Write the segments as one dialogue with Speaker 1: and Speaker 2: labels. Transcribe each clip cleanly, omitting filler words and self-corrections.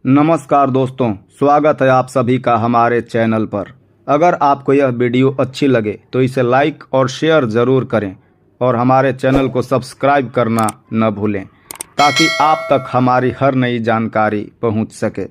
Speaker 1: नमस्कार दोस्तों, स्वागत है आप सभी का हमारे चैनल पर। अगर आपको यह वीडियो अच्छी लगे तो इसे लाइक और शेयर ज़रूर करें और हमारे चैनल को सब्सक्राइब करना न भूलें ताकि आप तक हमारी हर नई जानकारी पहुंच सके।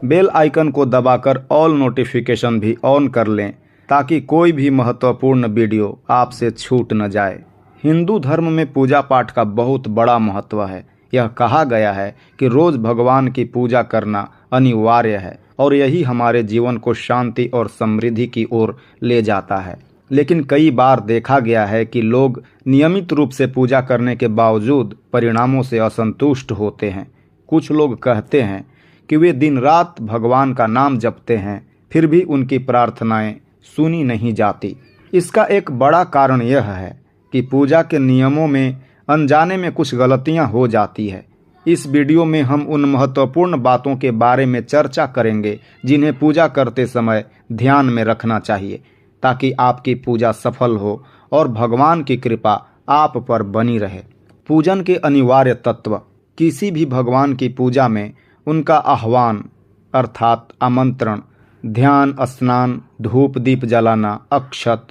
Speaker 1: बेल आइकन को दबाकर ऑल नोटिफिकेशन भी ऑन कर लें ताकि कोई भी महत्वपूर्ण वीडियो आपसे छूट न जाए। हिंदू धर्म में पूजा पाठ का बहुत बड़ा महत्व है। यह कहा गया है कि रोज भगवान की पूजा करना अनिवार्य है और यही हमारे जीवन को शांति और समृद्धि की ओर ले जाता है। लेकिन कई बार देखा गया है कि लोग नियमित रूप से पूजा करने के बावजूद परिणामों से असंतुष्ट होते हैं। कुछ लोग कहते हैं कि वे दिन रात भगवान का नाम जपते हैं, फिर भी उनकी प्रार्थनाएं सुनी नहीं जाती। इसका एक बड़ा कारण यह है कि पूजा के नियमों में अनजाने में कुछ गलतियां हो जाती है। इस वीडियो में हम उन महत्वपूर्ण बातों के बारे में चर्चा करेंगे जिन्हें पूजा करते समय ध्यान में रखना चाहिए ताकि आपकी पूजा सफल हो और भगवान की कृपा आप पर बनी रहे। पूजन के अनिवार्य तत्व। किसी भी भगवान की पूजा में उनका आह्वान अर्थात आमंत्रण, ध्यान, स्नान, धूप दीप जलाना, अक्षत,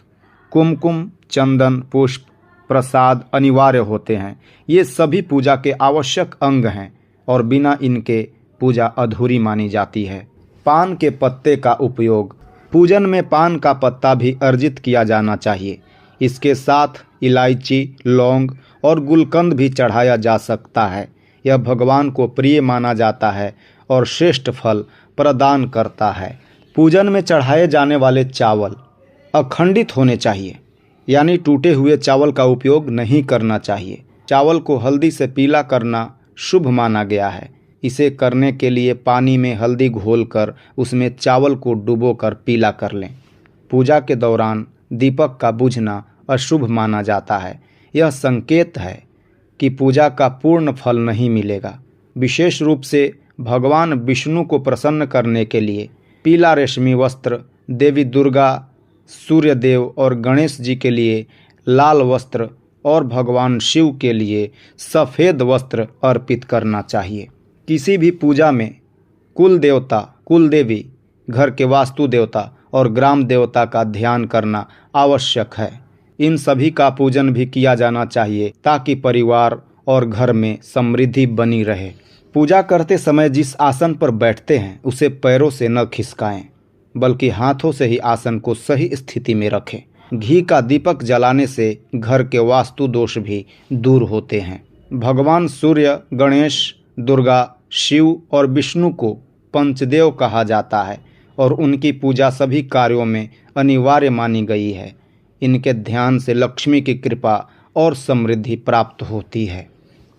Speaker 1: कुमकुम, चंदन, पुष्प, प्रसाद अनिवार्य होते हैं। ये सभी पूजा के आवश्यक अंग हैं और बिना इनके पूजा अधूरी मानी जाती है। पान के पत्ते का उपयोग। पूजन में पान का पत्ता भी अर्जित किया जाना चाहिए। इसके साथ इलायची, लौंग और गुलकंद भी चढ़ाया जा सकता है। यह भगवान को प्रिय माना जाता है और श्रेष्ठ फल प्रदान करता है। पूजन में चढ़ाए जाने वाले चावल अखंडित होने चाहिए, यानी टूटे हुए चावल का उपयोग नहीं करना चाहिए। चावल को हल्दी से पीला करना शुभ माना गया है। इसे करने के लिए पानी में हल्दी घोलकर उसमें चावल को डुबोकर पीला कर लें। पूजा के दौरान दीपक का बुझना अशुभ माना जाता है। यह संकेत है कि पूजा का पूर्ण फल नहीं मिलेगा। विशेष रूप से भगवान विष्णु को प्रसन्न करने के लिए पीला रेशमी वस्त्र, देवी दुर्गा, सूर्य देव और गणेश जी के लिए लाल वस्त्र और भगवान शिव के लिए सफ़ेद वस्त्र अर्पित करना चाहिए। किसी भी पूजा में कुल देवता, कुल देवी, घर के वास्तु देवता और ग्राम देवता का ध्यान करना आवश्यक है। इन सभी का पूजन भी किया जाना चाहिए ताकि परिवार और घर में समृद्धि बनी रहे। पूजा करते समय जिस आसन पर बैठते हैं उसे पैरों से न खिसकाएं, बल्कि हाथों से ही आसन को सही स्थिति में रखें। घी का दीपक जलाने से घर के वास्तु दोष भी दूर होते हैं। भगवान सूर्य, गणेश, दुर्गा, शिव और विष्णु को पंचदेव कहा जाता है और उनकी पूजा सभी कार्यों में अनिवार्य मानी गई है। इनके ध्यान से लक्ष्मी की कृपा और समृद्धि प्राप्त होती है।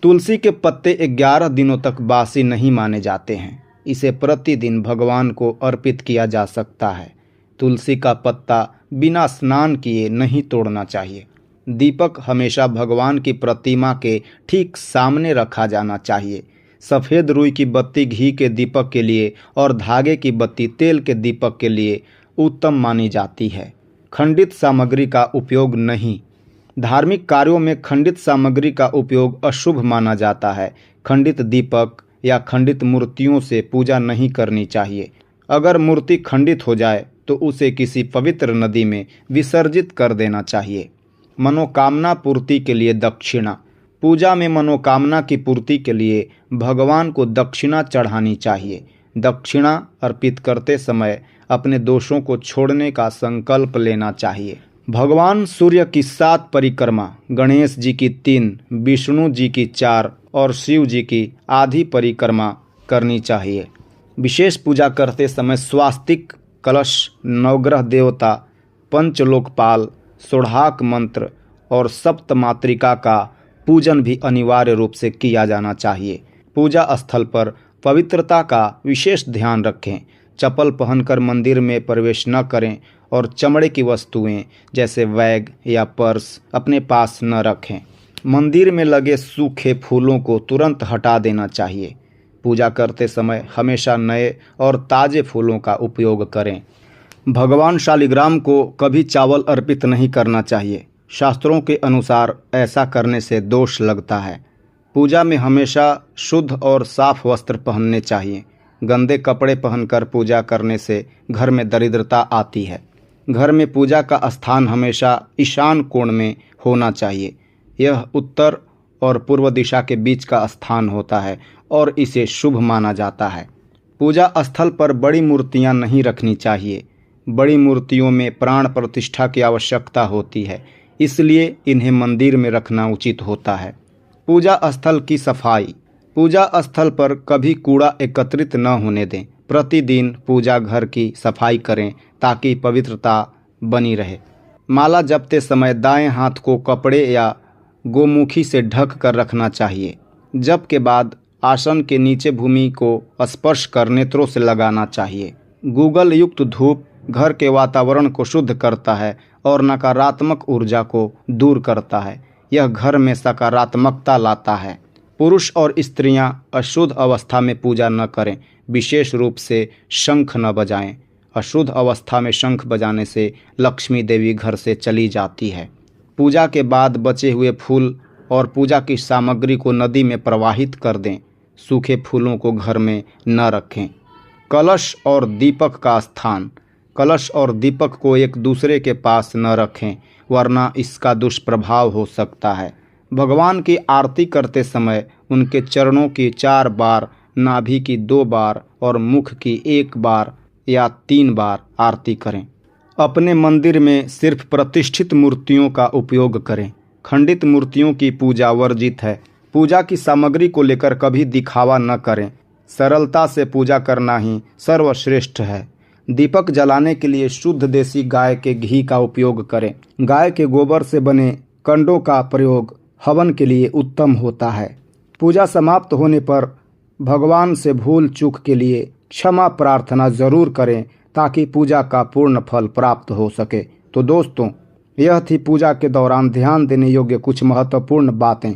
Speaker 1: तुलसी के पत्ते 11 दिनों तक बासी नहीं माने जाते हैं। इसे प्रतिदिन भगवान को अर्पित किया जा सकता है। तुलसी का पत्ता बिना स्नान किए नहीं तोड़ना चाहिए। दीपक हमेशा भगवान की प्रतिमा के ठीक सामने रखा जाना चाहिए। सफ़ेद रुई की बत्ती घी के दीपक के लिए और धागे की बत्ती तेल के दीपक के लिए उत्तम मानी जाती है। खंडित सामग्री का उपयोग नहीं। धार्मिक कार्यों में खंडित सामग्री का उपयोग अशुभ माना जाता है। खंडित दीपक या खंडित मूर्तियों से पूजा नहीं करनी चाहिए। अगर मूर्ति खंडित हो जाए तो उसे किसी पवित्र नदी में विसर्जित कर देना चाहिए। मनोकामना पूर्ति के लिए दक्षिणा। पूजा में मनोकामना की पूर्ति के लिए भगवान को दक्षिणा चढ़ानी चाहिए। दक्षिणा अर्पित करते समय अपने दोषों को छोड़ने का संकल्प लेना चाहिए। भगवान सूर्य की 7 परिक्रमा, गणेश जी की 3, विष्णु जी की 4 और शिव जी की आधी परिक्रमा करनी चाहिए। विशेष पूजा करते समय स्वास्तिक, कलश, नवग्रह देवता, पंचलोकपाल, सोढ़ाक मंत्र और सप्तमातृका का पूजन भी अनिवार्य रूप से किया जाना चाहिए। पूजा स्थल पर पवित्रता का विशेष ध्यान रखें। चप्पल पहनकर मंदिर में प्रवेश न करें और चमड़े की वस्तुएं जैसे बैग या पर्स अपने पास न रखें। मंदिर में लगे सूखे फूलों को तुरंत हटा देना चाहिए। पूजा करते समय हमेशा नए और ताज़े फूलों का उपयोग करें। भगवान शालिग्राम को कभी चावल अर्पित नहीं करना चाहिए। शास्त्रों के अनुसार ऐसा करने से दोष लगता है। पूजा में हमेशा शुद्ध और साफ वस्त्र पहनने चाहिए। गंदे कपड़े पहनकर पूजा करने से घर में दरिद्रता आती है। घर में पूजा का स्थान हमेशा ईशान कोण में होना चाहिए। यह उत्तर और पूर्व दिशा के बीच का स्थान होता है और इसे शुभ माना जाता है। पूजा स्थल पर बड़ी मूर्तियां नहीं रखनी चाहिए। बड़ी मूर्तियों में प्राण प्रतिष्ठा की आवश्यकता होती है, इसलिए इन्हें मंदिर में रखना उचित होता है। पूजा स्थल की सफाई। पूजा स्थल पर कभी कूड़ा एकत्रित न होने दें। प्रतिदिन पूजा घर की सफाई करें ताकि पवित्रता बनी रहे। माला जपते समय दाएं हाथ को कपड़े या गोमुखी से ढक कर रखना चाहिए। जप के बाद आसन के नीचे भूमि को स्पर्श कर नेत्रों से लगाना चाहिए। गूगल युक्त धूप घर के वातावरण को शुद्ध करता है और नकारात्मक ऊर्जा को दूर करता है। यह घर में सकारात्मकता लाता है। पुरुष और स्त्रियां अशुद्ध अवस्था में पूजा न करें, विशेष रूप से शंख न बजाएं। अशुद्ध अवस्था में शंख बजाने से लक्ष्मी देवी घर से चली जाती है। पूजा के बाद बचे हुए फूल और पूजा की सामग्री को नदी में प्रवाहित कर दें। सूखे फूलों को घर में न रखें। कलश और दीपक का स्थान। कलश और दीपक को एक दूसरे के पास न रखें, वरना इसका दुष्प्रभाव हो सकता है। भगवान की आरती करते समय उनके चरणों की 4 बार, नाभि की 2 बार और मुख की 1 बार या 3 बार आरती करें। अपने मंदिर में सिर्फ प्रतिष्ठित मूर्तियों का उपयोग करें। खंडित मूर्तियों की पूजा वर्जित है। पूजा की सामग्री को लेकर कभी दिखावा न करें। सरलता से पूजा करना ही सर्वश्रेष्ठ है। दीपक जलाने के लिए शुद्ध देसी गाय के घी का उपयोग करें। गाय के गोबर से बने कंडों का प्रयोग हवन के लिए उत्तम होता है। पूजा समाप्त होने पर भगवान से भूल चूक के लिए क्षमा प्रार्थना जरूर करें ताकि पूजा का पूर्ण फल प्राप्त हो सके। तो दोस्तों, यह थी पूजा के दौरान ध्यान देने योग्य कुछ महत्वपूर्ण बातें।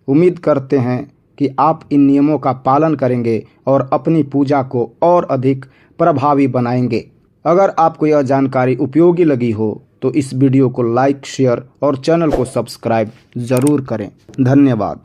Speaker 1: उम्मीद करते हैं कि आप इन नियमों का पालन करेंगे और अपनी पूजा को और अधिक प्रभावी बनाएंगे। अगर आपको यह जानकारी उपयोगी लगी हो तो इस वीडियो को लाइक, शेयर और चैनल को सब्सक्राइब ज़रूर करें। धन्यवाद।